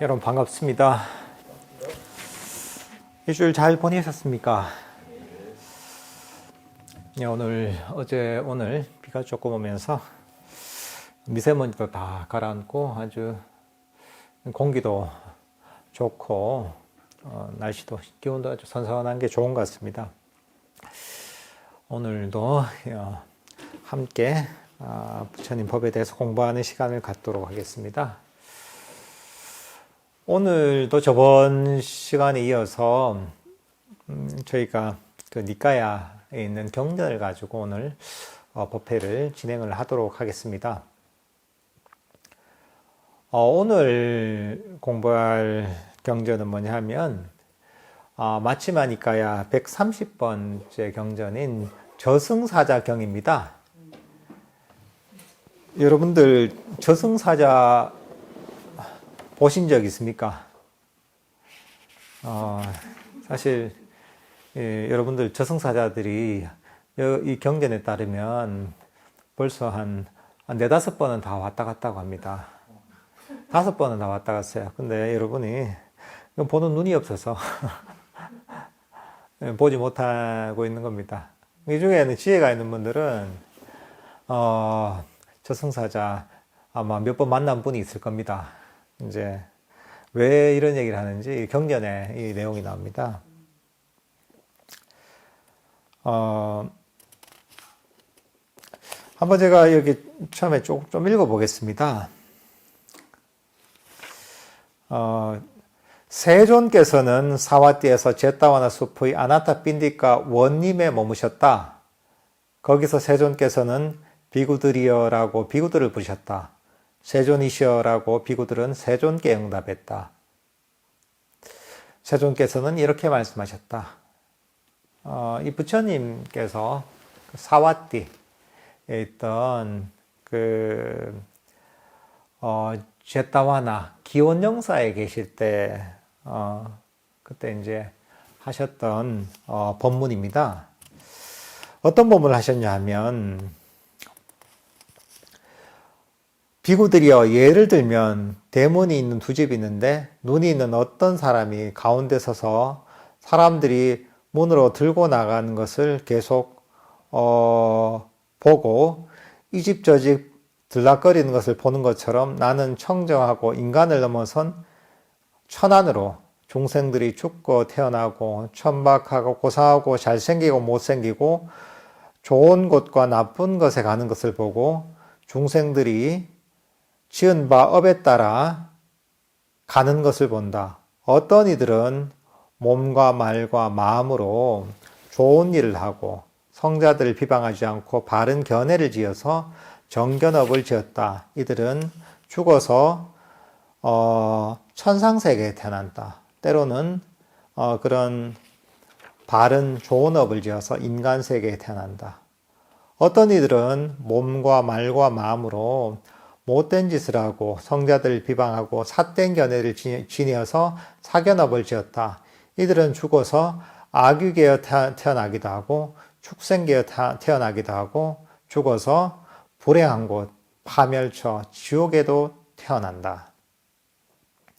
여러분 반갑습니다. 일주일 잘 보내셨습니까? 오늘 비가 조금 오면서 미세먼지도 다 가라앉고 아주 공기도 좋고 날씨도 기온도 아주 선선한 게 좋은 것 같습니다. 오늘도 함께 부처님 법에 대해서 공부하는 시간을 갖도록 하겠습니다. 오늘도 저번 시간에 이어서 저희가 그 니까야에 있는 경전을 가지고 오늘 법회를 진행을 하도록 하겠습니다. 오늘 공부할 경전은 뭐냐 하면 마치마 니까야 130번째 경전인 저승사자경입니다. 여러분들 저승사자 보신 적 있습니까? 사실 여러분들 저승사자들이 이 경전에 따르면 벌써 한 4-5번은 다 왔다 갔다고 합니다. 5번은 다 왔다 갔어요. 근데 여러분이 보는 눈이 없어서 보지 못하고 있는 겁니다. 이 중에는 지혜가 있는 분들은 저승사자 아마 몇 번 만난 분이 있을 겁니다. 이제 왜 이런 얘기를 하는지 경전에 이 내용이 나옵니다. 한번 제가 여기 처음에 좀 읽어보겠습니다. 세존께서는 사와띠에서 제타와나 숲의 아나타 빈디카 원님에 머무셨다. 거기서 세존께서는 비구들이여라고 비구들을 부르셨다. 세존이시여라고 비구들은 세존께 응답했다. 세존께서는 이렇게 말씀하셨다. 이 부처님께서 사와띠에 있던 제타와나 기원정사에 계실 때 그때 이제 하셨던 법문입니다. 어떤 법문을 하셨냐 하면 비구들이여, 예를 들면 대문이 있는 두 집이 있는데 눈이 있는 어떤 사람이 가운데 서서 사람들이 문으로 들고 나가는 것을 계속 보고 이 집 저 집 들락거리는 것을 보는 것처럼 나는 청정하고 인간을 넘어선 천안으로 중생들이 죽고 태어나고 천박하고 고상하고 잘생기고 못생기고 좋은 곳과 나쁜 것에 가는 것을 보고 중생들이 지은 바 업에 따라 가는 것을 본다. 어떤 이들은 몸과 말과 마음으로 좋은 일을 하고 성자들을 비방하지 않고 바른 견해를 지어서 정견업을 지었다. 이들은 죽어서 천상세계에 태어난다. 때로는 그런 바른 좋은 업을 지어서 인간세계에 태어난다. 어떤 이들은 몸과 말과 마음으로 못된 짓을 하고 성자들을 비방하고 삿된 견해를 지니어서 사견업을 지었다. 이들은 죽어서 악유계에 태어나기도 하고 축생계에 태어나기도 하고 죽어서 불행한 곳, 파멸처, 지옥에도 태어난다.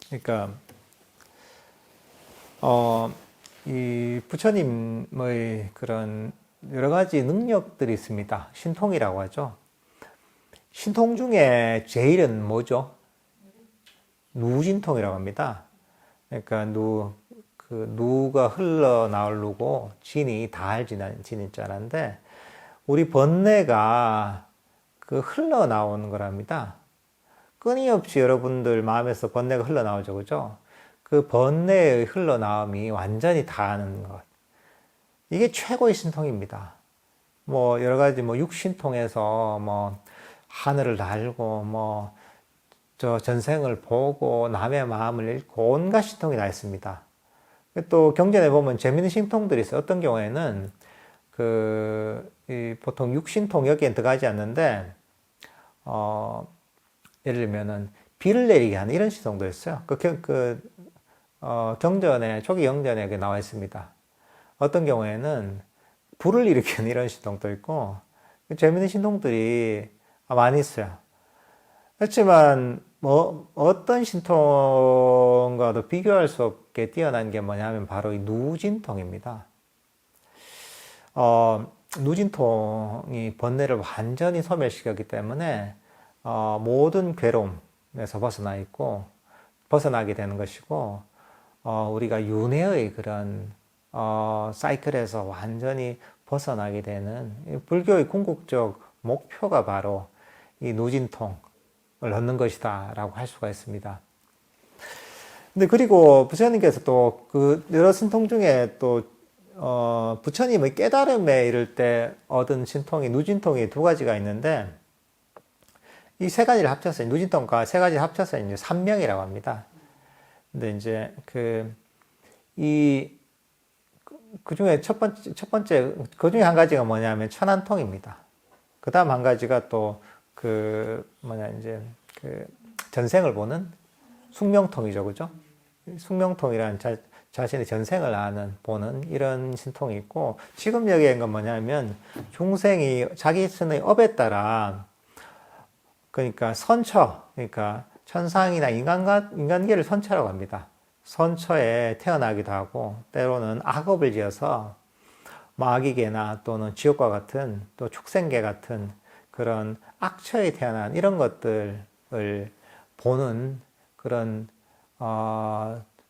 그러니까 이 부처님의 그런 여러 가지 능력들이 있습니다. 신통이라고 하죠. 신통 중에 제일은 뭐죠? 누진통이라고 합니다. 그러니까 누가 흘러나올 누고 진이 닿을 진자인데 우리 번뇌가 흘러나오는 거랍니다. 끊임없이 여러분들 마음에서 번뇌가 흘러나오죠, 그죠? 그 번뇌의 흘러나옴이 완전히 닿는 것. 이게 최고의 신통입니다. 여러 가지 육신통에서 하늘을 날고 전생을 보고 남의 마음을 읽고 온갖 신통이 다 있습니다. 또 경전에 보면 재밌는 신통들이 있어요. 어떤 경우에는 보통 육신통 여기엔 들어가지 않는데 예를 들면은 비를 내리게 하는 이런 신통도 있어요. 경전에 초기 경전에 나와 있습니다. 어떤 경우에는 불을 일으키는 이런 신통도 있고 재밌는 신통들이 많이 있어요. 그렇지만 어떤 신통과도 비교할 수 없게 뛰어난 게 뭐냐면 바로 이 누진통입니다. 누진통이 번뇌를 완전히 소멸시켰기 때문에 모든 괴로움에서 벗어나게 되는 것이고, 우리가 윤회의 그런 사이클에서 완전히 벗어나게 되는 불교의 궁극적 목표가 바로 이 누진통을 얻는 것이다 라고 할 수가 있습니다. 근데 그리고 부처님께서 또 그 여러 신통 중에 또 부처님의 깨달음에 이를 때 얻은 신통이 누진통이 두 가지가 있는데, 이 세 가지를 합쳐서 누진통과 세 가지를 합쳐서 이제 삼명이라고 합니다. 근데 이제 그 중에 첫 번째 그 중에 한 가지가 뭐냐면 천안통입니다. 그 다음 한 가지가 또 이제 전생을 보는 숙명통이죠, 그죠? 숙명통이라는 자신의 전생을 보는 이런 신통이 있고, 지금 여기에 있는 건 뭐냐면 중생이 자기 스스로의 업에 따라, 그러니까 그러니까 천상이나 인간계를 선처라고 합니다. 선처에 태어나기도 하고, 때로는 악업을 지어서 마귀계나 또는 지옥과 같은 또 축생계 같은 그런 악처에 태어난 이런 것들을 보는 그런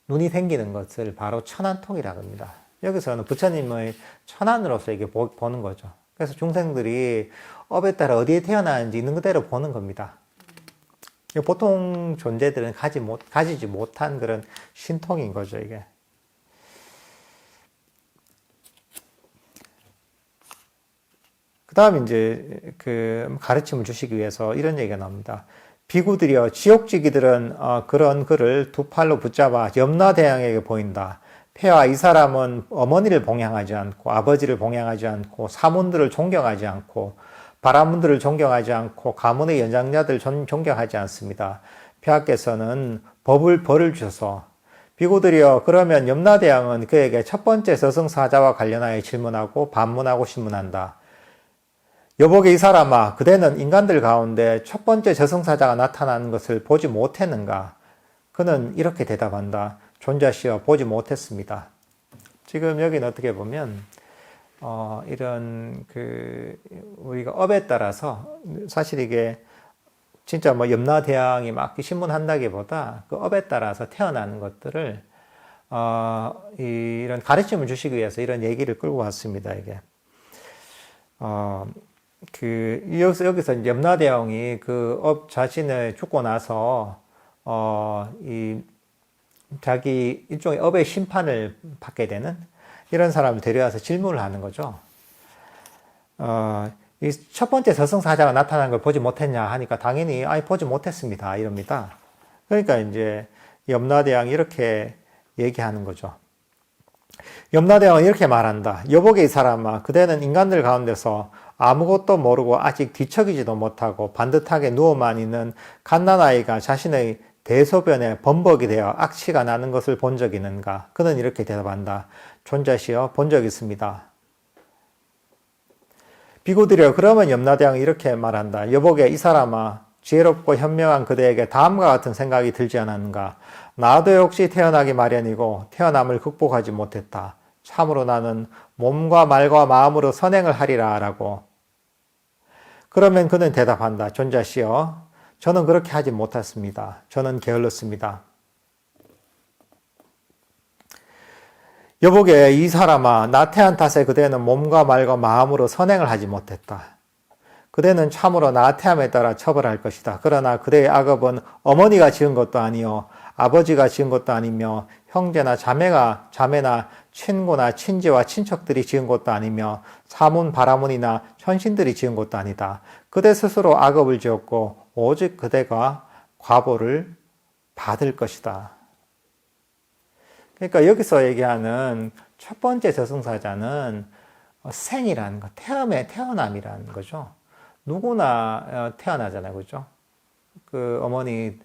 눈이 생기는 것을 바로 천안통이라고 합니다. 여기서는 부처님의 천안으로서 이게 보는 거죠. 그래서 중생들이 업에 따라 어디에 태어나는지 있는 그대로 보는 겁니다. 보통 존재들은 가지지 못한 그런 신통인 거죠, 이게. 그 다음 이제 가르침을 주시기 위해서 이런 얘기가 나옵니다. 비구들이여, 지옥지기들은 그런 그를 두 팔로 붙잡아 염라대왕에게 보인다. 폐하, 이 사람은 어머니를 봉양하지 않고 아버지를 봉양하지 않고 사문들을 존경하지 않고 바라문들을 존경하지 않고 가문의 연장자들 존경하지 않습니다. 폐하께서는 벌을 주셔서, 비구들이여, 그러면 염라대왕은 그에게 첫 번째 저승사자와 관련하여 질문하고 반문하고 신문한다. 여보게, 이 사람아, 그대는 인간들 가운데 첫 번째 저승사자가 나타나는 것을 보지 못했는가? 그는 이렇게 대답한다. 존자시여, 보지 못했습니다. 지금 여기는 어떻게 보면 이런 우리가 업에 따라서, 사실 이게 진짜 뭐 염라대왕이 막 신문한다기보다 그 업에 따라서 태어나는 것들을 이런 가르침을 주시기 위해서 이런 얘기를 끌고 왔습니다. 이게 여기서 이제 염라대왕이 그 업 자신을 죽고 나서 자기 일종의 업의 심판을 받게 되는 이런 사람을 데려와서 질문을 하는 거죠. 이 첫 번째 저승사자가 나타난 걸 보지 못했냐 하니까 당연히 보지 못했습니다, 이럽니다. 그러니까 이제 염라대왕이 이렇게 얘기하는 거죠. 염라대왕은 이렇게 말한다. 여보게, 이 사람아, 그대는 인간들 가운데서 아무것도 모르고 아직 뒤척이지도 못하고 반듯하게 누워만 있는 갓난아이가 자신의 대소변에 범벅이 되어 악취가 나는 것을 본 적이 있는가? 그는 이렇게 대답한다. 존자시여, 본 적 있습니다. 비구들이여, 그러면 염라대왕이 이렇게 말한다. 여보게, 이 사람아, 지혜롭고 현명한 그대에게 다음과 같은 생각이 들지 않았는가? 나도 역시 태어나기 마련이고 태어남을 극복하지 못했다. 참으로 나는 몸과 말과 마음으로 선행을 하리라 라고. 그러면 그는 대답한다. 존자시여, 저는 그렇게 하지 못했습니다. 저는 게을렀습니다. 여보게, 이 사람아, 나태한 탓에 그대는 몸과 말과 마음으로 선행을 하지 못했다. 그대는 참으로 나태함에 따라 처벌할 것이다. 그러나 그대의 악업은 어머니가 지은 것도 아니요 아버지가 지은 것도 아니며 형제나 자매나 친구나 친지와 친척들이 지은 것도 아니며 사문 바라문이나 천신들이 지은 것도 아니다. 그대 스스로 악업을 지었고 오직 그대가 과보를 받을 것이다. 그러니까 여기서 얘기하는 첫 번째 저승사자는 생이라는 거, 태어남이라는 거죠. 누구나 태어나잖아요, 그죠? 그 어머니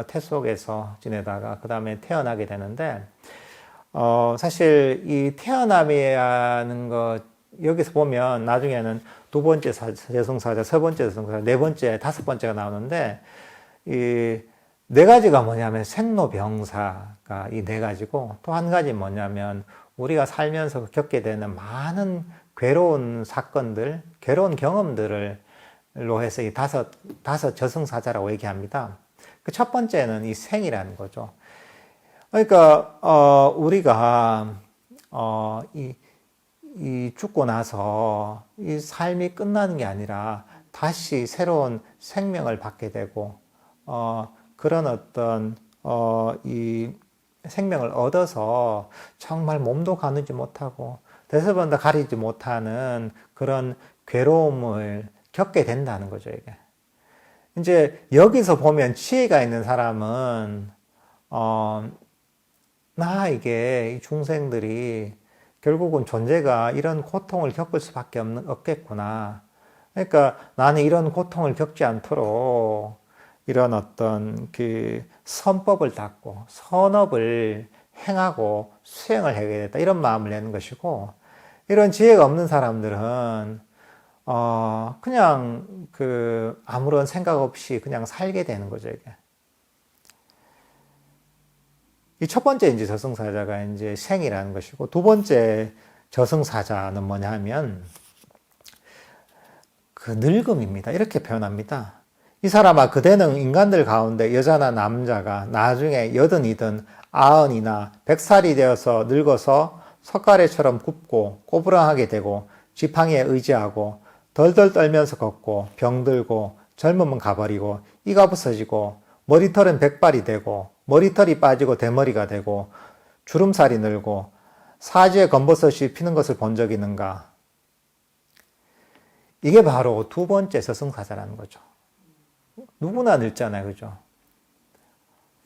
태 속에서 지내다가 그 다음에 태어나게 되는데, 사실 이 태어남이라는 것, 여기서 보면 나중에는 두 번째 저승사자, 세 번째 저승사자, 네 번째, 다섯 번째가 나오는데, 네 가지가 뭐냐면 생로병사가 이 네 가지고, 또 한 가지 뭐냐면 우리가 살면서 겪게 되는 많은 괴로운 사건들, 괴로운 경험들을 로 해서 이 다섯 저승사자라고 얘기합니다. 그 첫 번째는 이 생이라는 거죠. 그러니까 우리가 이 죽고 나서 이 삶이 끝나는 게 아니라 다시 새로운 생명을 받게 되고 그런 어떤 이 생명을 얻어서 정말 몸도 가누지 못하고 대서변도 가리지 못하는 그런 괴로움을 겪게 된다는 거죠, 이게. 이제 여기서 보면 지혜가 있는 사람은 이게 이 중생들이 결국은 존재가 이런 고통을 겪을 수밖에 없겠구나. 그러니까 나는 이런 고통을 겪지 않도록 이런 어떤 그 선법을 닦고 선업을 행하고 수행을 해야겠다. 이런 마음을 내는 것이고, 이런 지혜가 없는 사람들은 그냥 아무런 생각 없이 그냥 살게 되는 거죠, 이게. 이 첫 번째 이제 저승사자가 이제 생이라는 것이고, 두 번째 저승사자는 뭐냐 하면 그 늙음입니다. 이렇게 표현합니다. 이 사람아, 그대는 인간들 가운데 여자나 남자가 나중에 80이든 90이나 100살이 되어서 늙어서 석가래처럼 굽고 꼬부랑하게 되고 지팡이에 의지하고 덜덜 떨면서 걷고 병들고 젊으면 가버리고 이가 부서지고 머리털은 백발이 되고 머리털이 빠지고 대머리가 되고 주름살이 늘고 사지에 검버섯이 피는 것을 본 적이 있는가? 이게 바로 두 번째 저승사자라는 거죠. 누구나 늙잖아요, 그죠?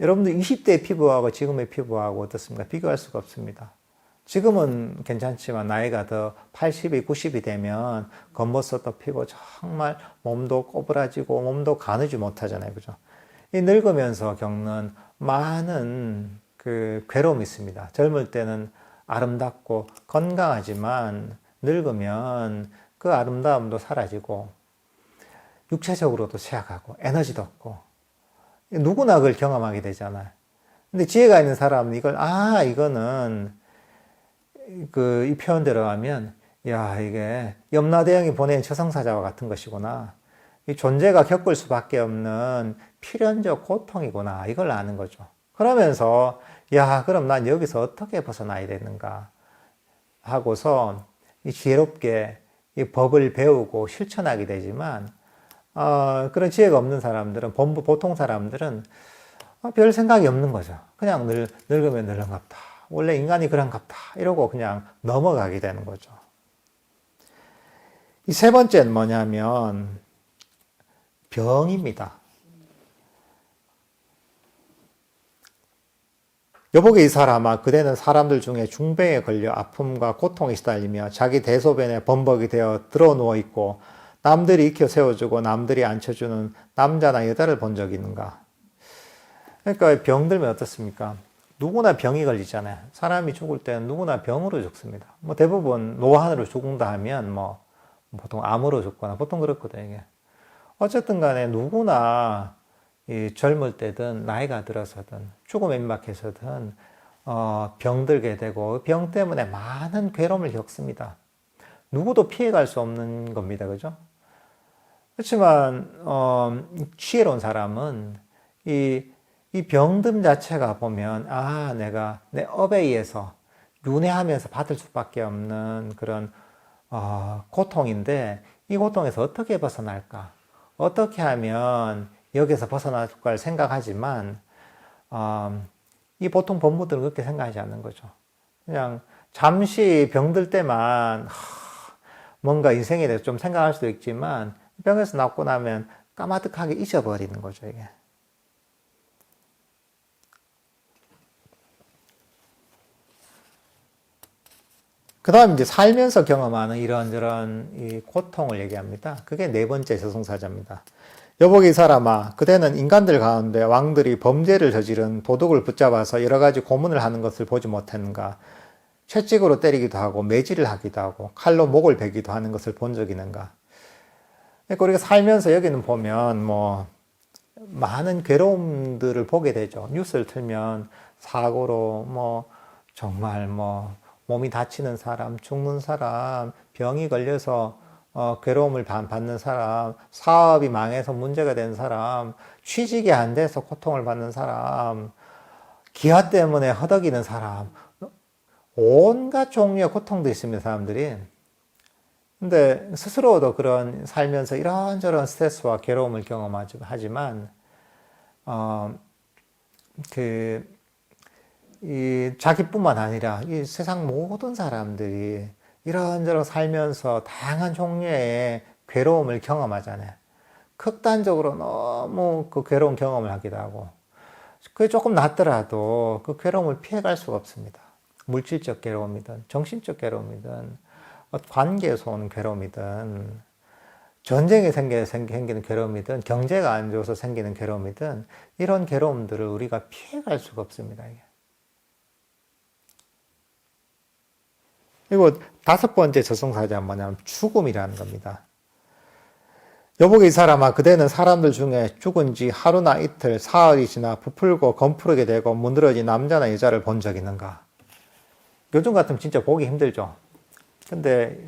여러분들 20대 피부하고 지금의 피부하고 어떻습니까? 비교할 수가 없습니다. 지금은 괜찮지만 나이가 더 80이 90이 되면 검버섯도 피고 정말 몸도 꼬부라지고 몸도 가누지 못하잖아요, 그죠? 이 늙으면서 겪는 많은 그 괴로움이 있습니다. 젊을 때는 아름답고 건강하지만 늙으면 그 아름다움도 사라지고 육체적으로도 쇠약하고 에너지도 없고 누구나 그걸 경험하게 되잖아요. 근데 지혜가 있는 사람은 이거는 이 표현대로 하면 이게 염라대왕이 보낸 저승사자와 같은 것이구나. 이 존재가 겪을 수밖에 없는 필연적 고통이구나. 이걸 아는 거죠. 그러면서 그럼 난 여기서 어떻게 벗어나야 되는가 하고서 지혜롭게 이 법을 배우고 실천하게 되지만 그런 지혜가 없는 사람들은, 보통 사람들은 별 생각이 없는 거죠. 그냥 늙으면 늙은갑다. 원래 인간이 그런갑다. 이러고 그냥 넘어가게 되는 거죠. 이 세 번째는 뭐냐면 병입니다. 여보게 이 사람아, 그대는 사람들 중에 중병에 걸려 아픔과 고통에 시달리며 자기 대소변에 범벅이 되어 들어 누워 있고 남들이 익혀 세워주고 남들이 앉혀주는 남자나 여자를 본 적이 있는가? 그러니까 병들면 어떻습니까? 누구나 병이 걸리잖아요. 사람이 죽을 때는 누구나 병으로 죽습니다. 대부분 노환으로 죽는다 하면 보통 암으로 죽거나 보통 그렇거든요. 이게. 어쨌든 간에 누구나 이 젊을 때든 나이가 들어서든 죽음에 임박해서든 병들게 되고 병 때문에 많은 괴로움을 겪습니다. 누구도 피해갈 수 없는 겁니다. 그죠? 그렇지만 지혜로운 사람은 이 병듦 자체가 보면 내가 내 업에 의해서 윤회하면서 받을 수밖에 없는 그런 고통인데 이 고통에서 어떻게 벗어날까? 어떻게 하면 여기서 벗어날까 생각하지만 이 보통 법무들은 그렇게 생각하지 않는 거죠. 그냥 잠시 병들 때만 뭔가 인생에 대해서 좀 생각할 수도 있지만 병에서 낫고 나면 까마득하게 잊어버리는 거죠, 이게. 그 다음 이제 살면서 경험하는 이런저런 이 고통을 얘기합니다. 그게 네 번째 저승사자입니다. 여보게 이 사람아, 그대는 인간들 가운데 왕들이 범죄를 저지른 도둑을 붙잡아서 여러 가지 고문을 하는 것을 보지 못했는가? 채찍으로 때리기도 하고 매질을 하기도 하고 칼로 목을 베기도 하는 것을 본 적이 있는가? 그러니까 우리가 살면서 여기는 보면 많은 괴로움들을 보게 되죠. 뉴스를 틀면 사고로 정말 몸이 다치는 사람, 죽는 사람, 병이 걸려서 괴로움을 받는 사람, 사업이 망해서 문제가 된 사람, 취직이 안 돼서 고통을 받는 사람, 기아 때문에 허덕이는 사람, 온갖 종류의 고통도 있습니다, 사람들이. 근데 스스로도 그런 살면서 이런저런 스트레스와 괴로움을 경험하지만, 이 자기뿐만 아니라 이 세상 모든 사람들이 이런저런 살면서 다양한 종류의 괴로움을 경험하잖아요. 극단적으로 너무 그 괴로운 경험을 하기도 하고, 그게 조금 낫더라도 그 괴로움을 피해갈 수가 없습니다. 물질적 괴로움이든, 정신적 괴로움이든, 관계에서 오는 괴로움이든, 전쟁이 생기는 괴로움이든, 경제가 안 좋아서 생기는 괴로움이든, 이런 괴로움들을 우리가 피해갈 수가 없습니다. 그리고 다섯 번째 저승사자는 뭐냐면 죽음이라는 겁니다. 여보게 이 사람아, 그대는 사람들 중에 죽은 지 하루나 이틀, 사흘이 지나 부풀고 검푸르게 되고 문드러진 남자나 여자를 본 적 있는가? 요즘 같으면 진짜 보기 힘들죠. 근데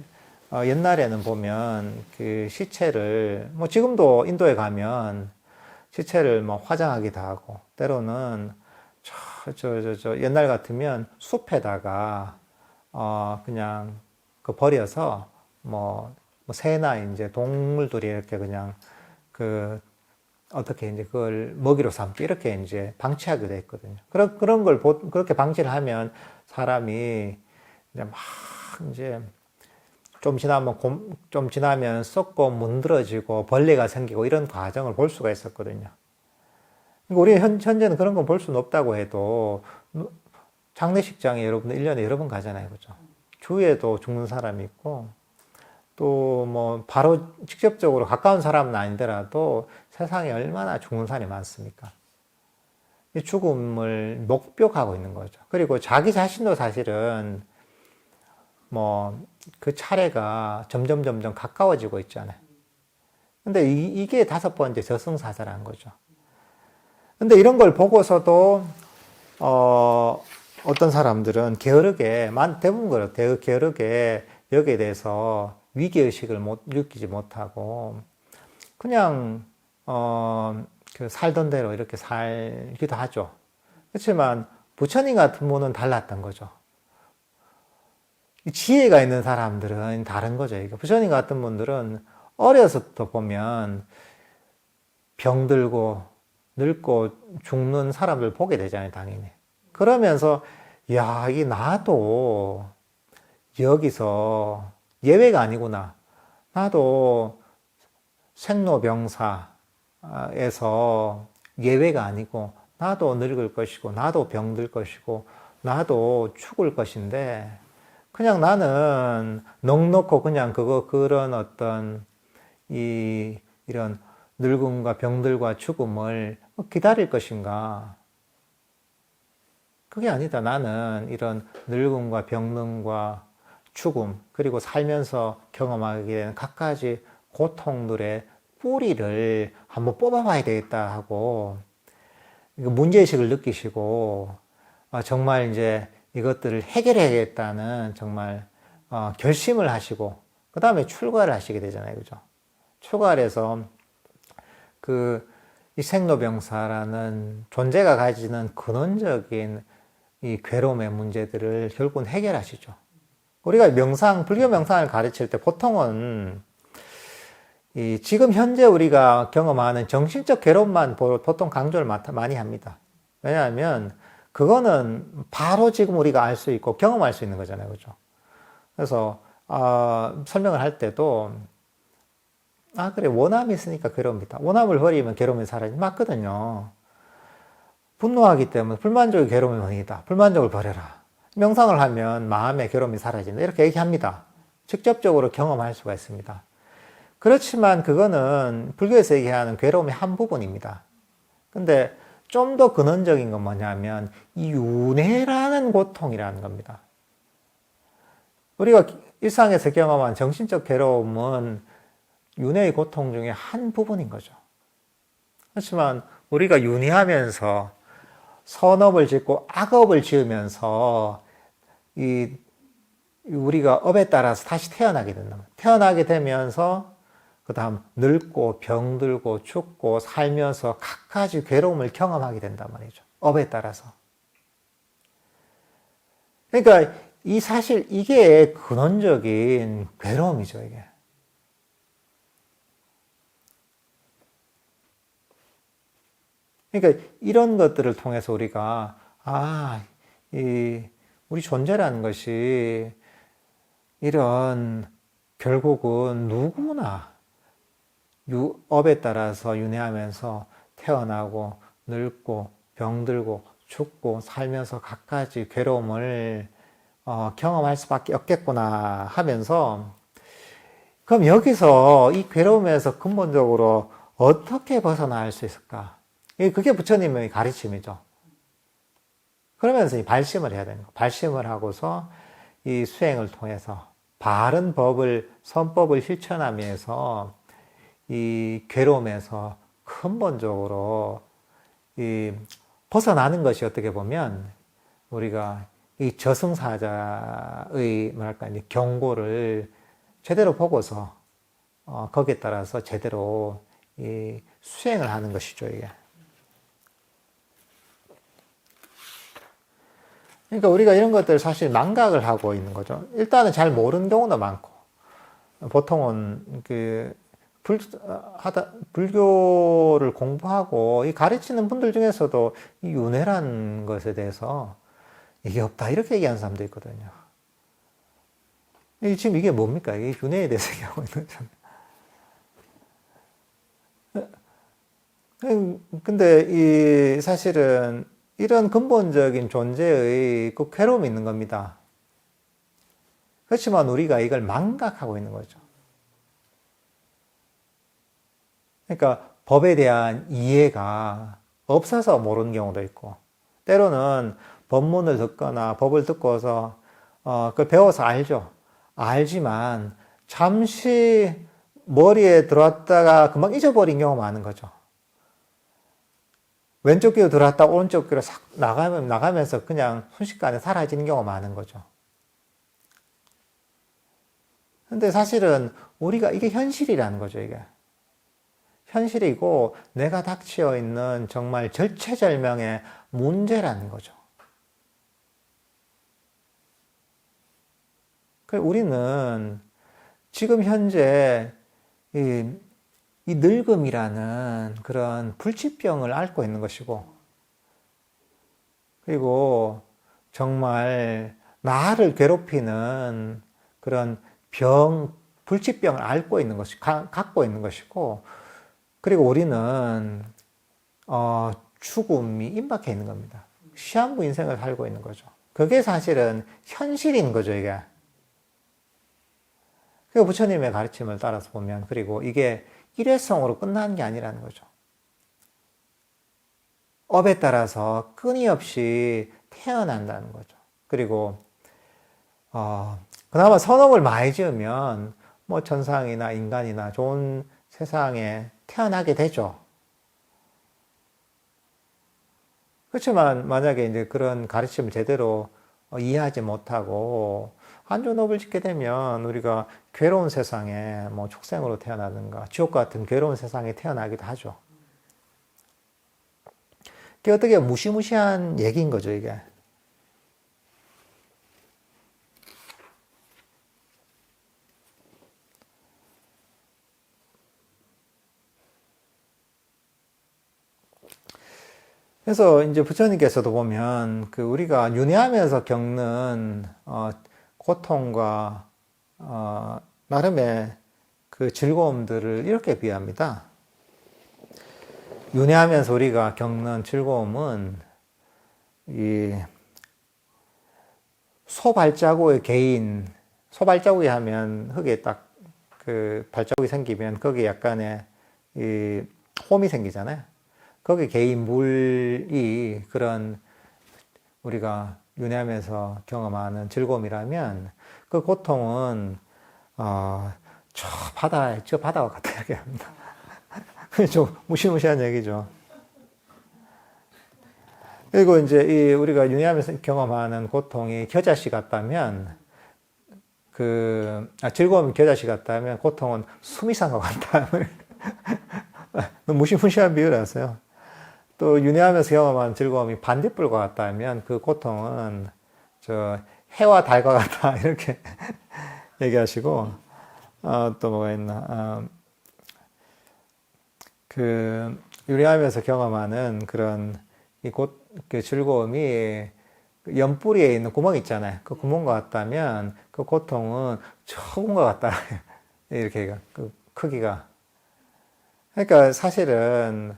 옛날에는 보면 그 시체를 지금도 인도에 가면 시체를 화장하기도 하고 때로는 옛날 같으면 숲에다가 그냥 그 버려서 새나 이제 동물들이 이렇게 그냥 어떻게 이제 그걸 먹이로 삼기 이렇게 이제 방치하게 돼 있거든요. 그런 걸 그렇게 방치를 하면 사람이 이제 막 이제 좀 지나면 썩고 문드러지고 벌레가 생기고 이런 과정을 볼 수가 있었거든요. 그러니까 우리 현재는 그런 건 볼 수는 없다고 해도 장례식장에 여러분들 1년에 여러 번 가잖아요. 그죠? 주위에도 죽는 사람이 있고 또 바로 직접적으로 가까운 사람은 아니더라도 세상에 얼마나 죽는 사람이 많습니까? 이 죽음을 목격하고 있는 거죠. 그리고 자기 자신도 사실은 그 차례가 점점 가까워지고 있잖아요. 근데 이게 다섯 번째 저승사자라는 거죠. 근데 이런 걸 보고서도 어떤 사람들은 대부분 그렇대요. 게으르게 여기에 대해서 위기의식을 느끼지 못하고, 그냥, 살던 대로 이렇게 살기도 하죠. 그렇지만, 부처님 같은 분은 달랐던 거죠. 지혜가 있는 사람들은 다른 거죠. 부처님 같은 분들은 어려서부터 보면 병들고, 늙고, 죽는 사람들 보게 되잖아요, 당연히. 그러면서 나도 여기서 예외가 아니구나. 나도 생로병사에서 예외가 아니고 나도 늙을 것이고 나도 병들 것이고 나도 죽을 것인데 그냥 나는 넉넉고 그냥 그런 어떤 이런 늙음과 병들과 죽음을 기다릴 것인가? 그게 아니다. 나는 이런 늙음과 병듦과 죽음, 그리고 살면서 경험하게 되는 갖가지 고통들의 뿌리를 한번 뽑아봐야 되겠다 하고, 문제의식을 느끼시고, 정말 이제 이것들을 해결해야겠다는 정말, 결심을 하시고, 그 다음에 출가를 하시게 되잖아요. 그죠? 출가를 해서 이 생로병사라는 존재가 가지는 근원적인 이 괴로움의 문제들을 결국은 해결하시죠. 우리가 불교 명상을 가르칠 때 보통은 지금 현재 우리가 경험하는 정신적 괴로움만 보통 강조를 많이 합니다. 왜냐하면 그거는 바로 지금 우리가 알 수 있고 경험할 수 있는 거잖아요. 그죠? 그래서 설명을 할 때도 그래, 원함이 있으니까 괴로웁니다. 원함을 버리면 괴로움이 사라지지. 맞거든요. 분노하기 때문에 불만족이 괴로움의 원인이다. 불만족을 버려라. 명상을 하면 마음의 괴로움이 사라진다. 이렇게 얘기합니다. 직접적으로 경험할 수가 있습니다. 그렇지만 그거는 불교에서 얘기하는 괴로움의 한 부분입니다. 근데 좀 더 근원적인 건 뭐냐면 이 윤회라는 고통이라는 겁니다. 우리가 일상에서 경험한 정신적 괴로움은 윤회의 고통 중에 한 부분인 거죠. 그렇지만 우리가 윤회하면서 선업을 짓고 악업을 지으면서 우리가 업에 따라서 다시 태어나게 된다. 태어나게 되면서 그 다음 늙고 병들고 죽고 살면서 각가지 괴로움을 경험하게 된단 말이죠. 업에 따라서. 그러니까 사실 이게 근원적인 괴로움이죠, 이게. 그러니까 이런 것들을 통해서 우리가 우리 존재라는 것이 이런 결국은 누구나 업에 따라서 윤회하면서 태어나고 늙고 병들고 죽고 살면서 갖가지 괴로움을 경험할 수밖에 없겠구나 하면서 그럼 여기서 이 괴로움에서 근본적으로 어떻게 벗어날 수 있을까? 그게 부처님의 가르침이죠. 그러면서 이 발심을 해야 되는 거예요. 발심을 하고서 이 수행을 통해서 바른 법을, 선법을 실천하면서 이 괴로움에서 근본적으로 벗어나는 것이 어떻게 보면 우리가 이 저승사자의 뭐랄까 이제 경고를 제대로 보고서 거기에 따라서 제대로 수행을 하는 것이죠, 이게. 그러니까 우리가 이런 것들 사실 망각을 하고 있는 거죠. 일단은 잘 모르는 경우도 많고, 보통은 불교를 공부하고 가르치는 분들 중에서도 이 윤회라는 것에 대해서 이게 없다 이렇게 얘기하는 사람도 있거든요. 지금 이게 뭡니까? 이게 윤회에 대해서 얘기하고 있는 거잖아요. 근데 사실은 이런 근본적인 존재의 그 괴로움이 있는 겁니다. 그렇지만 우리가 이걸 망각하고 있는 거죠. 그러니까 법에 대한 이해가 없어서 모르는 경우도 있고, 때로는 법문을 듣거나 법을 듣고서 그걸 배워서 알죠. 알지만 잠시 머리에 들어왔다가 금방 잊어버린 경우가 많은 거죠. 왼쪽 귀로 들어왔다 오른쪽 귀로 싹 나가면서 그냥 순식간에 사라지는 경우가 많은 거죠. 근데 사실은 우리가 이게 현실이라는 거죠, 이게. 현실이고 내가 닥치어 있는 정말 절체절명의 문제라는 거죠. 우리는 지금 현재 이 늙음이라는 그런 불치병을 앓고 있는 것이고, 그리고 정말 나를 괴롭히는 그런 불치병을 앓고 있는 것이, 갖고 있는 것이고, 그리고 우리는 죽음이 임박해 있는 겁니다. 시한부 인생을 살고 있는 거죠. 그게 사실은 현실인 거죠, 이게. 그 부처님의 가르침을 따라서 보면, 그리고 이게 일회성으로 끝나는 게 아니라는 거죠. 업에 따라서 끊임없이 태어난다는 거죠. 그리고 그나마 선업을 많이 지으면 뭐 천상이나 인간이나 좋은 세상에 태어나게 되죠. 그렇지만 만약에 이제 그런 가르침을 제대로 이해하지 못하고 안 좋은 업을 짓게 되면 우리가 괴로운 세상에 뭐 축생으로 태어나든가 지옥 같은 괴로운 세상에 태어나기도 하죠. 그게 어떻게 무시무시한 얘기인 거죠, 이게. 그래서 이제 부처님께서도 보면 우리가 윤회하면서 겪는 고통과 나름의 그 즐거움들을 이렇게 비합니다. 윤회하면서 우리가 겪는 즐거움은 이 소발자국의 개인, 소발자국이 하면 흙에 딱 그 발자국이 생기면 거기에 약간의 이 홈이 생기잖아요. 거기 개인 물이 그런 우리가 윤회하면서 경험하는 즐거움이라면 그 고통은 저 바다와 같다 이렇게 합니다. 좀 무시무시한 얘기죠. 그리고 이제 우리가 윤회하면서 경험하는 고통이 겨자씨 같다면, 즐거움이 겨자씨 같다면 고통은 숨이 산 것 같다. 무시무시한 비유라서요. 또 윤회하면서 경험하는 즐거움이 반딧불과 같다면 그 고통은 해와 달과 같다. 이렇게 얘기하시고, 또 뭐가 있나. 윤회하면서 경험하는 그런 그 즐거움이 연뿌리에 있는 구멍 있잖아요. 그 구멍과 같다면 그 고통은 저군과 같다. 이렇게 그 크기가. 그러니까 사실은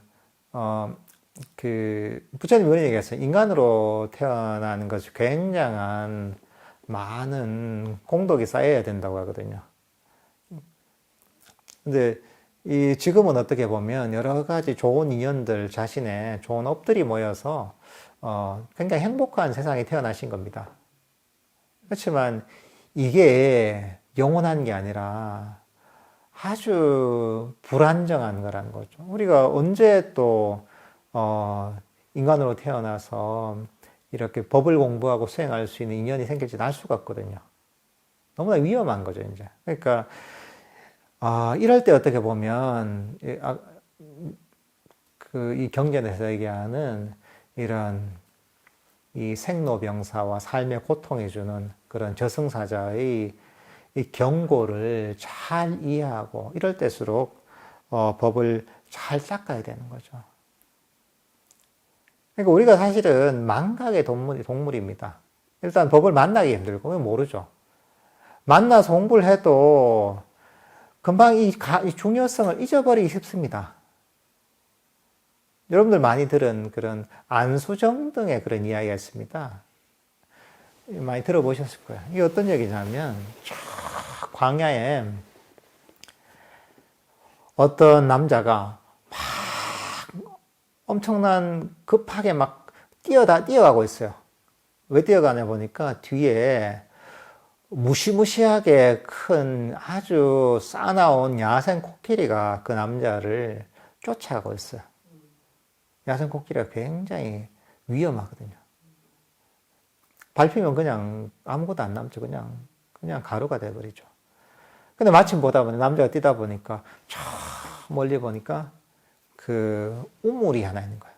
부처님이 그런 얘기했어요. 인간으로 태어나는 것이 굉장한 많은 공덕이 쌓여야 된다고 하거든요. 근데 지금은 어떻게 보면 여러 가지 좋은 인연들, 자신의 좋은 업들이 모여서 굉장히 행복한 세상에 태어나신 겁니다. 그렇지만 이게 영원한 게 아니라 아주 불안정한 거라는 거죠. 우리가 언제 또 인간으로 태어나서 이렇게 법을 공부하고 수행할 수 있는 인연이 생길지 알 수가 없거든요. 너무나 위험한 거죠, 이제. 그러니까 이럴 때 어떻게 보면 이 경전에서 얘기하는 이런 이 생로병사와 삶의 고통이 주는 그런 저승사자의 이 경고를 잘 이해하고 이럴 때일수록 법을 잘 닦아야 되는 거죠. 그러니까 우리가 사실은 망각의 동물입니다. 일단 법을 만나기 힘들고 모르죠. 만나서 공부를 해도 금방 이 중요성을 잊어버리기 쉽습니다. 여러분들 많이 들은 그런 안수정 등의 그런 이야기가 있습니다. 많이 들어보셨을 거예요. 이게 어떤 얘기냐면, 광야에 어떤 남자가 막 엄청난 급하게 막 뛰어가고 있어요. 왜 뛰어가냐 보니까 뒤에 무시무시하게 큰 아주 싸나운 야생 코끼리가 그 남자를 쫓아가고 있어요. 야생 코끼리가 굉장히 위험하거든요. 밟히면 그냥 아무것도 안 남죠. 그냥 가루가 돼버리죠. 근데 마침 보다 보니 남자가 뛰다 보니까 저 멀리 보니까 그 우물이 하나 있는 거예요.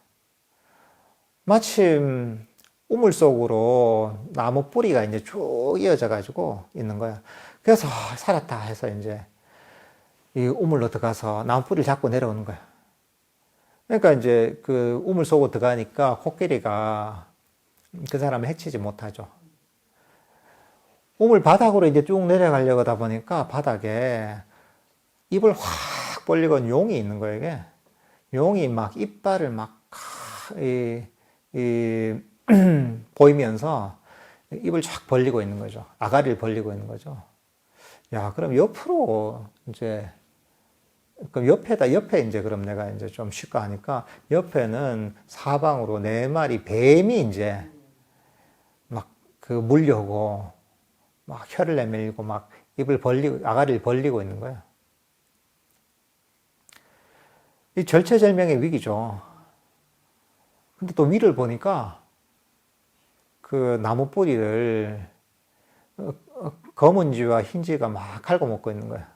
마침 우물 속으로 나무 뿌리가 이제 쭉 이어져 가지고 있는 거야. 그래서 살았다 해서 이제 이 우물로 들어가서 나무 뿌리를 잡고 내려오는 거야. 그러니까 이제 그 우물 속으로 들어가니까 코끼리가 그 사람을 해치지 못하죠. 우물 바닥으로 이제 쭉 내려가려고 하다 보니까 바닥에 입을 확 벌리고 용이 있는 거예요, 이게. 용이 막 이빨을 막 보이면서 입을 쫙 벌리고 있는 거죠. 아가리를 벌리고 있는 거죠. 야, 그럼 옆으로 이제, 그럼 옆에 이제 그럼 내가 이제 좀 쉴까 하니까 옆에는 사방으로 4마리 뱀이 이제 막 물려고 막 혀를 내밀고 막 입을 벌리고, 아가리를 벌리고 있는 거예요. 이 절체절명의 위기죠. 근데 또 위를 보니까 그 나무 뿌리를 검은 쥐와 흰 쥐가 막 갉아먹고 있는 거야.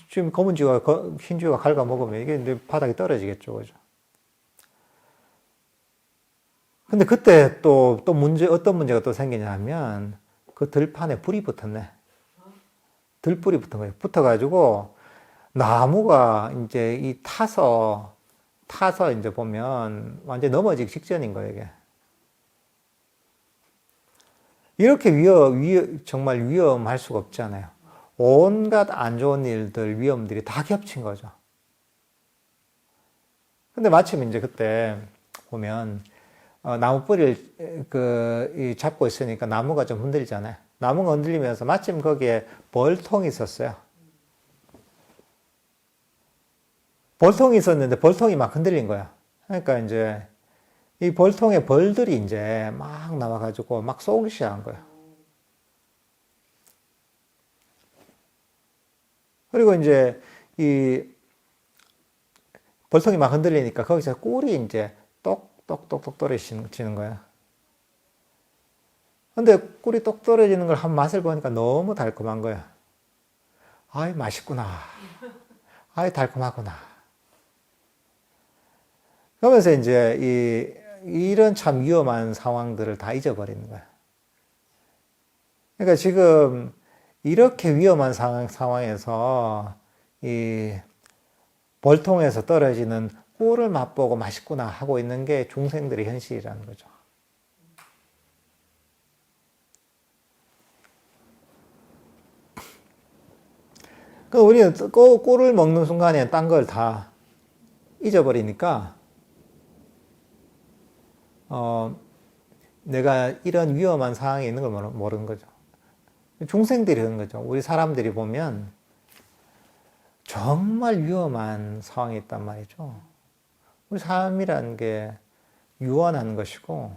지금 검은 쥐와 흰 쥐가 갉아먹으면 이게 이제 바닥에 떨어지겠죠, 그죠? 근데 그때 또 어떤 문제가 또 생기냐면 그 들판에 불이 붙었네. 들불이 붙은 거예요. 붙어가지고 나무가 이제 타서 이제 보면 완전 넘어지기 직전인 거예요, 이게. 이렇게 정말 위험할 수가 없잖아요. 온갖 안 좋은 일들, 위험들이 다 겹친 거죠. 근데 마침 이제 그때 보면, 나무 뿌리를 잡고 있으니까 나무가 좀 흔들리잖아요. 나무가 흔들리면서 마침 거기에 벌통이 있었어요. 벌통이 있었는데 벌통이 막 흔들린 거야. 그러니까 이제 이 벌통에 벌들이 이제 막 나와가지고 막 쏘기 시작한 거야. 그리고 이제 이 벌통이 막 흔들리니까 거기서 꿀이 이제 똑똑똑똑 떨어지는 거야. 근데 꿀이 똑 떨어지는 걸 한 맛을 보니까 너무 달콤한 거야. 아이, 맛있구나. 아이, 달콤하구나. 그러면서 이제 이런 참 위험한 상황들을 다 잊어버리는 거야. 그러니까 지금 이렇게 위험한 상황에서 이 벌통에서 떨어지는 꿀을 맛보고 맛있구나 하고 있는 게 중생들의 현실이라는 거죠. 그 우리는 꿀을 먹는 순간에 딴 걸 다 잊어버리니까 내가 이런 위험한 상황에 있는 걸 모르는 거죠. 중생들이 그런 거죠. 우리 사람들이 보면 정말 위험한 상황에 있단 말이죠. 우리 삶이라는 게 유한한 것이고,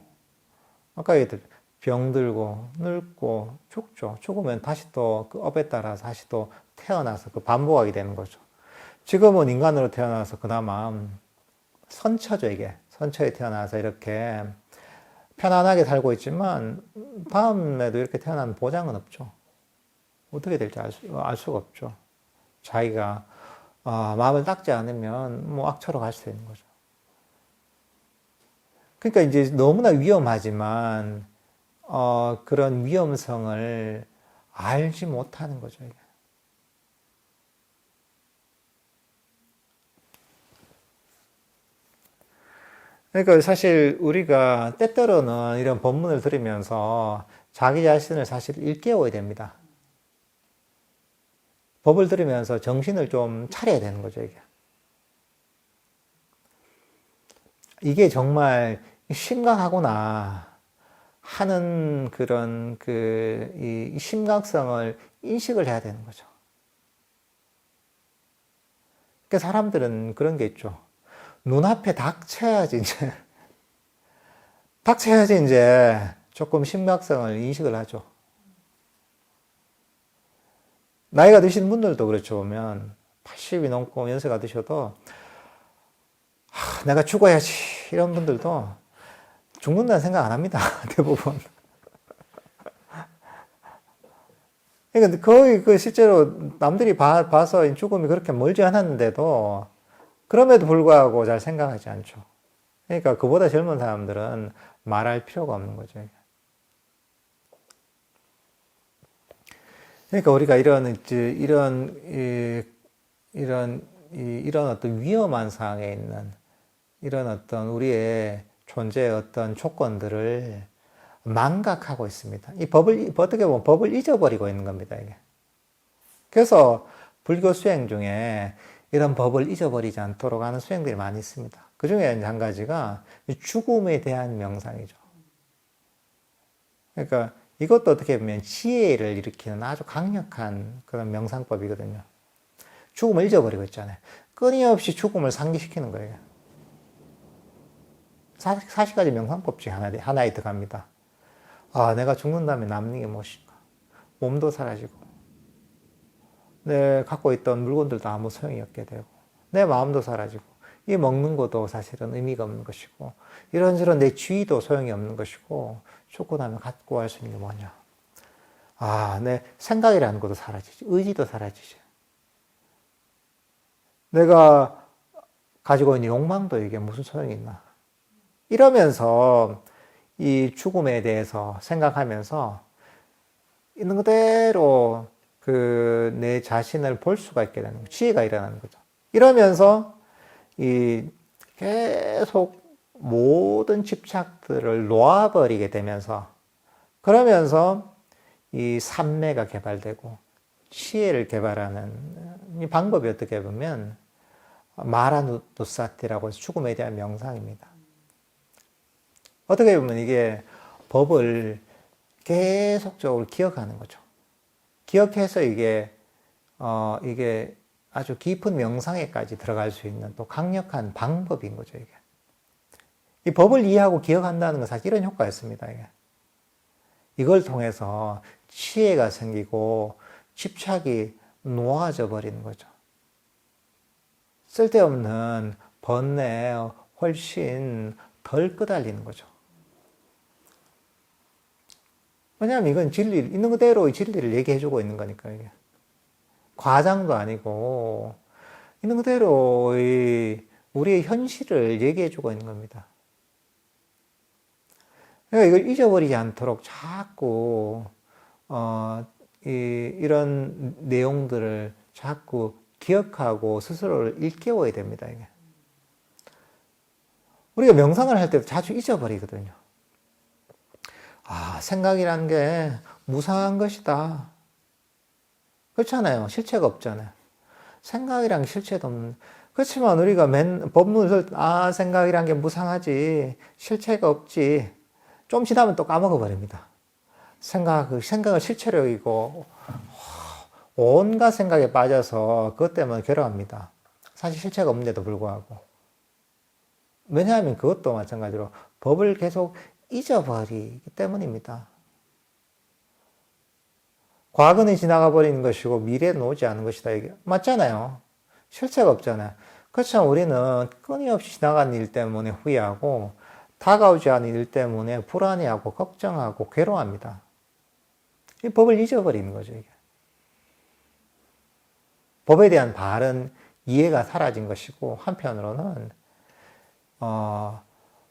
아까 얘기했듯이 병들고 늙고 죽죠. 죽으면 다시 또 그 업에 따라 다시 또 태어나서 그 반복하게 되는 거죠. 지금은 인간으로 태어나서 그나마 선처죠, 이게. 선처에 태어나서 이렇게 편안하게 살고 있지만 다음에도 이렇게 태어나는 보장은 없죠. 어떻게 될지 알 수가 없죠. 자기가 마음을 닦지 않으면 뭐 악처로 갈 수 있는 거죠. 그러니까 이제 너무나 위험하지만 그런 위험성을 알지 못하는 거죠. 이게. 그러니까 사실 우리가 때때로는 이런 본문을 들으면서 자기 자신을 사실 일깨워야 됩니다. 법을 들으면서 정신을 좀 차려야 되는 거죠, 이게. 이게 정말 심각하구나 하는 그런 이 심각성을 인식을 해야 되는 거죠. 그러니까 사람들은 그런 게 있죠. 눈앞에 닥쳐야지 이제 조금 심각성을 인식을 하죠. 나이가 드신 분들도 그렇죠. 보면 80이 넘고 연세가 드셔도 내가 죽어야지 이런 분들도 죽는다는 생각 안 합니다. 대부분. 그러니까 거의 실제로 남들이 봐서 죽음이 그렇게 멀지 않았는데도 그럼에도 불구하고 잘 생각하지 않죠. 그러니까 그보다 젊은 사람들은 말할 필요가 없는 거죠. 그러니까 우리가 이런 어떤 위험한 상황에 있는 이런 어떤 우리의 존재의 어떤 조건들을 망각하고 있습니다. 어떻게 보면 법을 잊어버리고 있는 겁니다, 이게. 그래서 불교 수행 중에 이런 법을 잊어버리지 않도록 하는 수행들이 많이 있습니다. 그 중에 한 가지가 죽음에 대한 명상이죠. 그러니까 이것도 어떻게 보면 지혜를 일으키는 아주 강력한 그런 명상법이거든요. 죽음을 잊어버리고 있잖아요. 끊임없이 죽음을 상기시키는 거예요. 40가지 명상법 중에 하나에 들어갑니다. 내가 죽는다면 남는 게 무엇인가? 몸도 사라지고, 내 갖고 있던 물건들도 아무 소용이 없게 되고, 내 마음도 사라지고, 이 먹는 것도 사실은 의미가 없는 것이고, 이런저런 내 지위도 소용이 없는 것이고, 죽고 나면 갖고 갈 수 있는 게 뭐냐? 내 생각이라는 것도 사라지지, 의지도 사라지지. 내가 가지고 있는 욕망도 이게 무슨 소용이 있나? 이러면서 이 죽음에 대해서 생각하면서 있는 그대로 내 자신을 볼 수가 있게 되는 거죠. 지혜가 일어나는 거죠. 이러면서 계속 모든 집착들을 놓아버리게 되면서 그러면서 이 삼매가 개발되고 지혜를 개발하는 이 방법이 어떻게 보면 마라누사티라고 해서 죽음에 대한 명상입니다. 어떻게 보면 이게 법을 계속적으로 기억하는 거죠. 기억해서 이게 아주 깊은 명상에까지 들어갈 수 있는 또 강력한 방법인 거죠, 이게. 이 법을 이해하고 기억한다는 건 사실 이런 효과였습니다, 이게. 이걸 통해서 지혜가 생기고 집착이 놓아져 버리는 거죠. 쓸데없는 번뇌에 훨씬 덜 끄달리는 거죠. 왜냐하면 이건 진리, 있는 그대로의 진리를 얘기해주고 있는 거니까, 이게. 과장도 아니고, 있는 그대로의 우리의 현실을 얘기해주고 있는 겁니다. 그러니까 이걸 잊어버리지 않도록 자꾸, 이런 내용들을 자꾸 기억하고 스스로를 일깨워야 됩니다, 이게. 우리가 명상을 할 때도 자주 잊어버리거든요. 생각이라는 게 무상한 것이다. 그렇잖아요. 실체가 없잖아요. 생각이란 게 실체도 없는. 그렇지만 우리가 법문을, 생각이란 게 무상하지. 실체가 없지. 좀 지나면 또 까먹어버립니다. 생각을 실체로 여기고, 온갖 생각에 빠져서 그것 때문에 괴로워합니다. 사실 실체가 없는데도 불구하고. 왜냐하면 그것도 마찬가지로 법을 계속 잊어버리기 때문입니다. 과거는 지나가 버리는 것이고 미래는 오지 않은 것이다. 이게 맞잖아요. 실체가 없잖아요. 그렇지만 우리는 끊임없이 지나간 일 때문에 후회하고 다가오지 않은 일 때문에 불안해하고 걱정하고 괴로워합니다. 이 법을 잊어버리는 거죠. 이게. 법에 대한 바른 이해가 사라진 것이고 한편으로는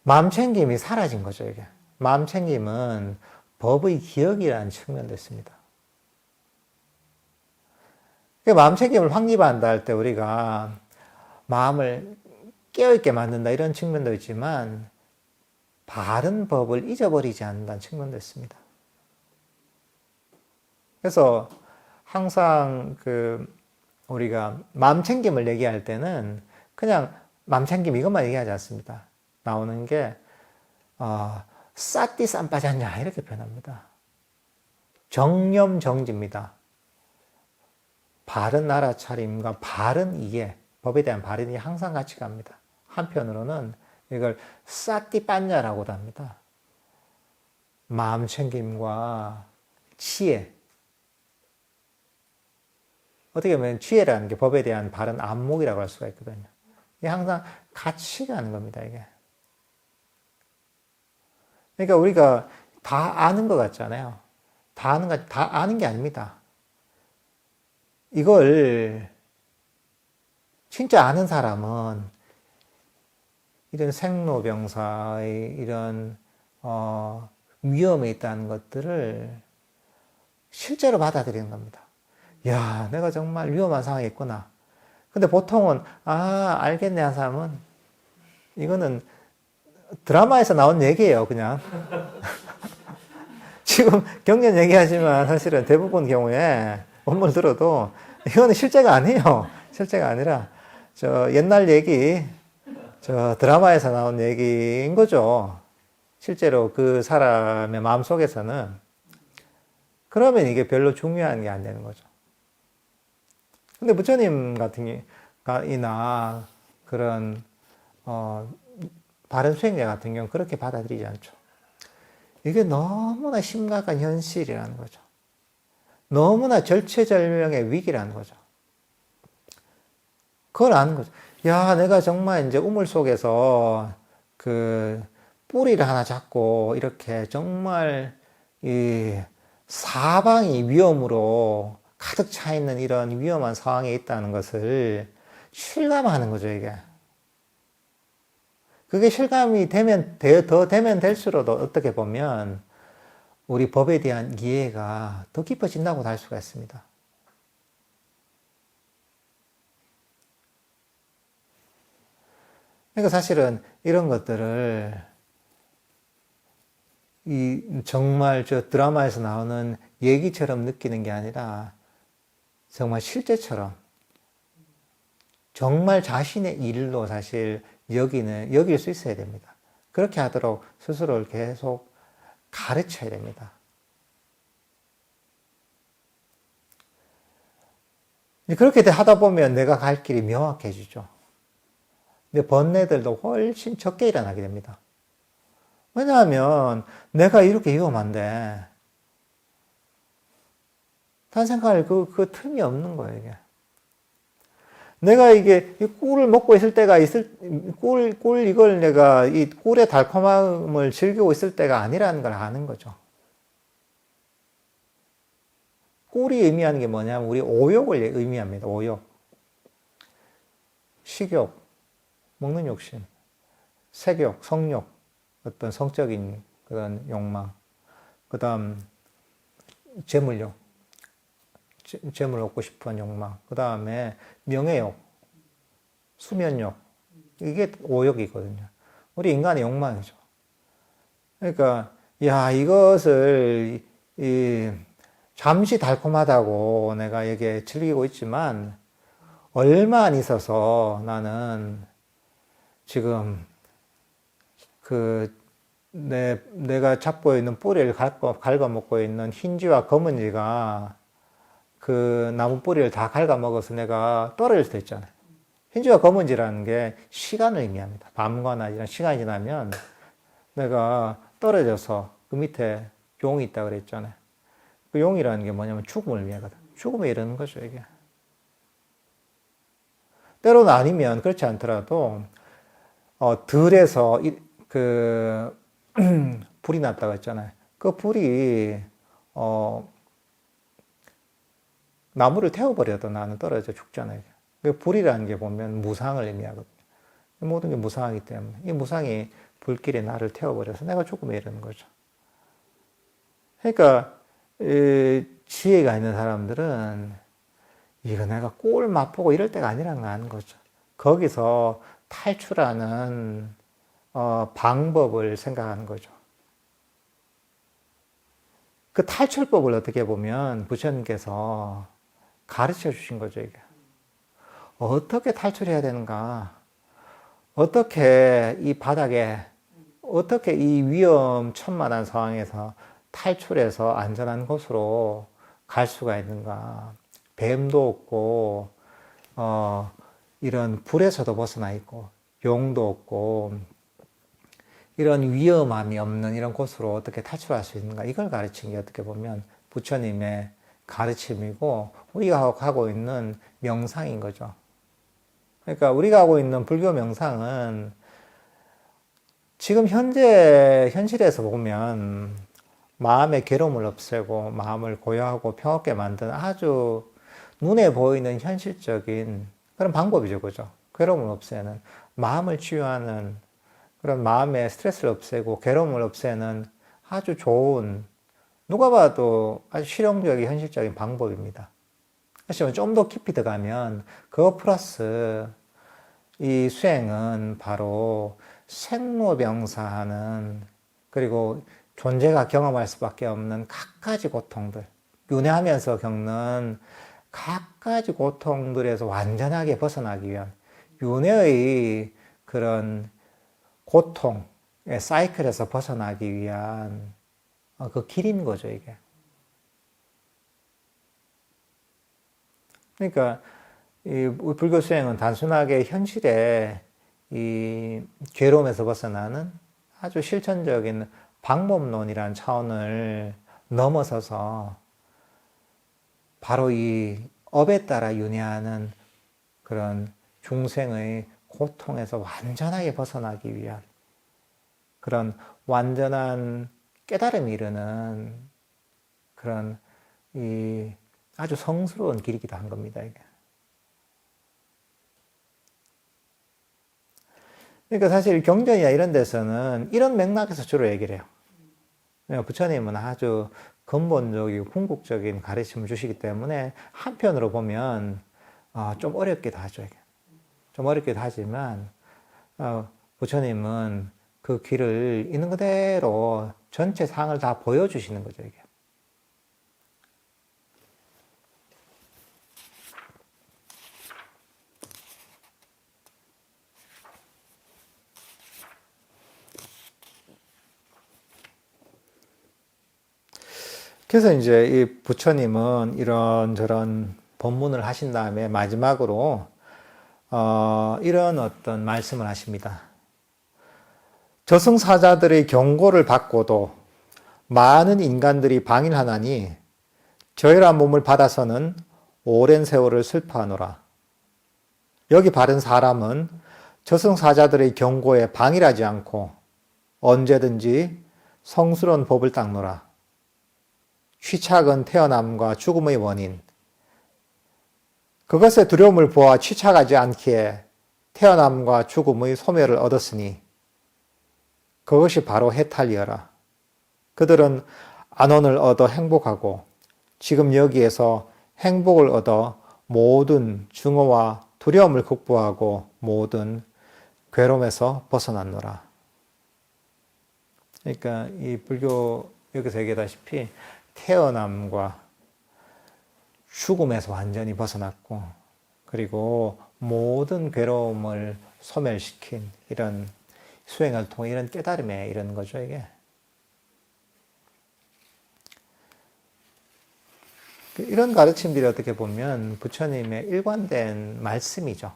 마음챙김이 사라진 거죠. 이게. 마음챙김은 법의 기억이라는 측면도 있습니다. 마음챙김을 확립한다 할 때 우리가 마음을 깨어있게 만든다 이런 측면도 있지만 바른 법을 잊어버리지 않는다는 측면도 있습니다. 그래서 항상 우리가 마음챙김을 얘기할 때는 그냥 마음챙김 이것만 얘기하지 않습니다. 나오는 게 싸띠 쌈빠졌냐 이렇게 표현합니다. 정념정지입니다. 바른 알아차림과 바른 이해, 법에 대한 바른 이해 항상 같이 갑니다. 한편으로는 이걸 싸띠 빤냐라고도 합니다. 마음챙김과 지혜. 어떻게 보면 지혜라는 게 법에 대한 바른 안목이라고 할 수가 있거든요. 이게 항상 같이 가는 겁니다, 이게. 그러니까 우리가 다 아는 것 같잖아요. 다 아는 게 아닙니다. 이걸 진짜 아는 사람은 이런 생로병사의 이런 위험에 있다는 것들을 실제로 받아들이는 겁니다. 야, 내가 정말 위험한 상황에 있구나. 근데 보통은 알겠네 한 사람은 이거는 드라마에서 나온 얘기예요, 그냥. 지금 경련 얘기하지만 사실은 대부분 경우에 원문을 들어도 이거는 실제가 아니에요. 실제가 아니라 옛날 얘기, 드라마에서 나온 얘기인 거죠. 실제로 그 사람의 마음속에서는. 그러면 이게 별로 중요한 게 안 되는 거죠. 근데 부처님 이나 그런 바른 수행자 같은 경우는 그렇게 받아들이지 않죠. 이게 너무나 심각한 현실이라는 거죠. 너무나 절체절명의 위기라는 거죠. 그걸 아는 거죠. 야, 내가 정말 이제 우물 속에서 뿌리를 하나 잡고 이렇게 정말 이 사방이 위험으로 가득 차 있는 이런 위험한 상황에 있다는 것을 실감하는 거죠, 이게. 그게 실감이 더 되면 될수록 어떻게 보면 우리 법에 대한 이해가 더 깊어진다고 할 수가 있습니다. 그러니까 사실은 이런 것들을 정말 드라마에서 나오는 얘기처럼 느끼는 게 아니라 정말 실제처럼 정말 자신의 일로 사실 여길 수 있어야 됩니다. 그렇게 하도록 스스로를 계속 가르쳐야 됩니다. 그렇게 하다 보면 내가 갈 길이 명확해지죠. 근데 번뇌들도 훨씬 적게 일어나게 됩니다. 왜냐하면 내가 이렇게 위험한데 딴 생각할 그 틈이 없는 거예요, 이게. 내가 이게 이 꿀을 먹고 있을 때가 이걸 내가 이 꿀의 달콤함을 즐기고 있을 때가 아니라는 걸 아는 거죠. 꿀이 의미하는 게 뭐냐면 우리 오욕을 의미합니다. 오욕. 식욕, 먹는 욕심, 색욕, 성욕, 어떤 성적인 그런 욕망, 그 다음 재물욕, 재물 얻고 싶은 욕망, 그 다음에 명예욕, 수면욕, 이게 오욕이거든요. 우리 인간의 욕망이죠. 그러니까 야 이것을 잠시 달콤하다고 내가 이게 즐기고 있지만 얼마 안 있어서 나는 지금 내가 잡고 있는 뿌리를 갉아먹고 있는 흰지와 검은지가 그 나무 뿌리를 다 갉아먹어서 내가 떨어질 수도 있잖아요. 흰지와 검은지라는 게 시간을 의미합니다. 밤과 낮이랑 시간이 지나면 내가 떨어져서 그 밑에 용이 있다 그랬잖아요. 그 용이라는 게 뭐냐면 죽음을 의미하거든. 죽음에 이르는 거죠, 이게. 때로는 아니면 그렇지 않더라도 들에서 불이 났다고 했잖아요. 그 불이 나무를 태워버려도 나는 떨어져 죽잖아요. 그 불이라는 게 보면 무상을 의미하거든요. 모든 게 무상하기 때문에 이 무상이 불길이 나를 태워버려서 내가 죽음에 이르는 거죠. 그러니까 지혜가 있는 사람들은 이거 내가 꿀 맛보고 이럴 때가 아니라는 거 아는 거죠. 거기서 탈출하는 방법을 생각하는 거죠. 그 탈출법을 어떻게 보면 부처님께서 가르쳐 주신 거죠, 이게. 어떻게 탈출해야 되는가? 어떻게 이 바닥에, 어떻게 이 위험천만한 상황에서 탈출해서 안전한 곳으로 갈 수가 있는가? 뱀도 없고, 이런 불에서도 벗어나 있고, 용도 없고, 이런 위험함이 없는 이런 곳으로 어떻게 탈출할 수 있는가? 이걸 가르친 게 어떻게 보면 부처님의 가르침이고, 우리가 하고 있는 명상인 거죠. 그러니까 우리가 하고 있는 불교 명상은 지금 현실에서 보면 마음의 괴로움을 없애고 마음을 고요하고 평화롭게 만드는 아주 눈에 보이는 현실적인 그런 방법이죠. 그죠? 괴로움을 없애는, 마음을 치유하는 그런 마음의 스트레스를 없애고 괴로움을 없애는 아주 좋은, 누가 봐도 아주 실용적인 현실적인 방법입니다. 하지만 좀 더 깊이 들어가면 그거 플러스 이 수행은 바로 생로병사하는, 그리고 존재가 경험할 수밖에 없는 갖가지 고통들, 윤회하면서 겪는 갖가지 고통들에서 완전하게 벗어나기 위한 윤회의 그런 고통의 사이클에서 벗어나기 위한 그 길인 거죠, 이게. 그러니까 이 불교 수행은 단순하게 현실의 이 괴로움에서 벗어나는 아주 실천적인 방법론이라는 차원을 넘어서서 바로 이 업에 따라 윤회하는 그런 중생의 고통에서 완전하게 벗어나기 위한 그런 완전한 깨달음이 이르는 그런 이 아주 성스러운 길이기도 한 겁니다, 이게. 그러니까 사실 경전이나 이런 데서는 이런 맥락에서 주로 얘기를 해요. 부처님은 아주 근본적이고 궁극적인 가르침을 주시기 때문에 한편으로 보면 좀 어렵기도 하죠. 이게. 좀 어렵기도 하지만 부처님은 그 길을 있는 그대로 전체 상을 다 보여주시는 거죠. 이게. 그래서 이제 이 부처님은 이런저런 법문을 하신 다음에 마지막으로 이런 어떤 말씀을 하십니다. 저승사자들의 경고를 받고도 많은 인간들이 방일하나니 저혈한 몸을 받아서는 오랜 세월을 슬퍼하노라. 여기 바른 사람은 저승사자들의 경고에 방일하지 않고 언제든지 성스러운 법을 닦노라. 취착은 태어남과 죽음의 원인. 그것의 두려움을 보아 취착하지 않기에 태어남과 죽음의 소멸을 얻었으니 그것이 바로 해탈이여라. 그들은 안원을 얻어 행복하고 지금 여기에서 행복을 얻어 모든 증오와 두려움을 극복하고 모든 괴로움에서 벗어났노라. 그러니까 이 불교 여기서 얘기하다시피 태어남과 죽음에서 완전히 벗어났고 그리고 모든 괴로움을 소멸시킨 이런 수행을 통해 이런 깨달음에 이르는 거죠, 이게. 이런 가르침들이 어떻게 보면 부처님의 일관된 말씀이죠.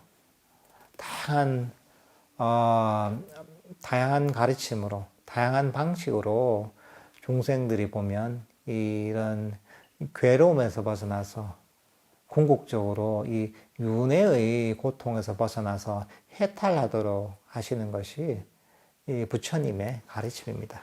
다양한 가르침으로, 다양한 방식으로 중생들이 보면 이런 괴로움에서 벗어나서 궁극적으로 이 윤회의 고통에서 벗어나서 해탈하도록 하시는 것이 이 부처님의 가르침입니다.